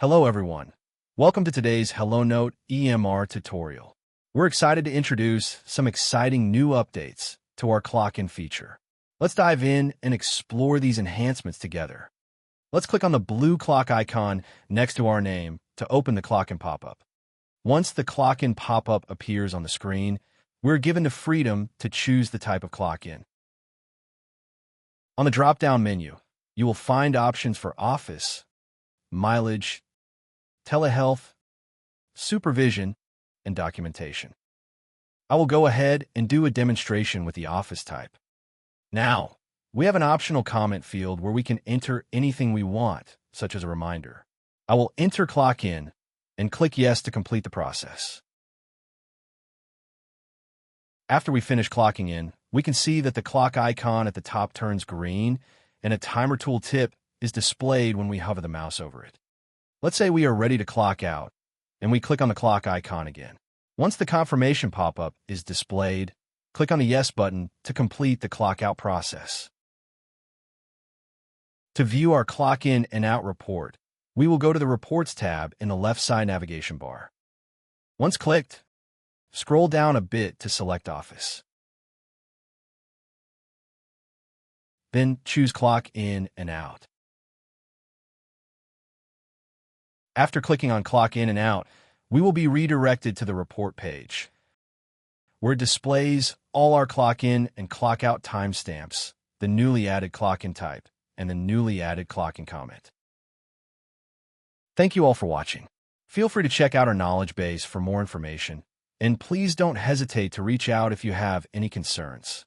Hello everyone. Welcome to today's HelloNote EMR tutorial. We're excited to introduce some exciting new updates to our clock-in feature. Let's dive in and explore these enhancements together. Let's click on the blue clock icon next to our name to open the clock-in pop-up. Once the clock-in pop-up appears on the screen, we're given the freedom to choose the type of clock-in. On the drop-down menu, you will find options for office, mileage, telehealth, supervision, and documentation. I will go ahead and do a demonstration with the office type. Now, we have an optional comment field where we can enter anything we want, such as a reminder. I will enter clock in and click yes to complete the process. After we finish clocking in, we can see that the clock icon at the top turns green and a timer tool tip is displayed when we hover the mouse over it. Let's say we are ready to clock out, and we click on the clock icon again. Once the confirmation pop-up is displayed, click on the Yes button to complete the clock out process. To view our clock in and out report, we will go to the Reports tab in the left side navigation bar. Once clicked, scroll down a bit to select Office. Then choose Clock in and out. After clicking on Clock in and out, we will be redirected to the report page, where it displays all our clock in and clock out timestamps, the newly added clock in type, and the newly added clock in comment. Thank you all for watching. Feel free to check out our knowledge base for more information, and please don't hesitate to reach out if you have any concerns.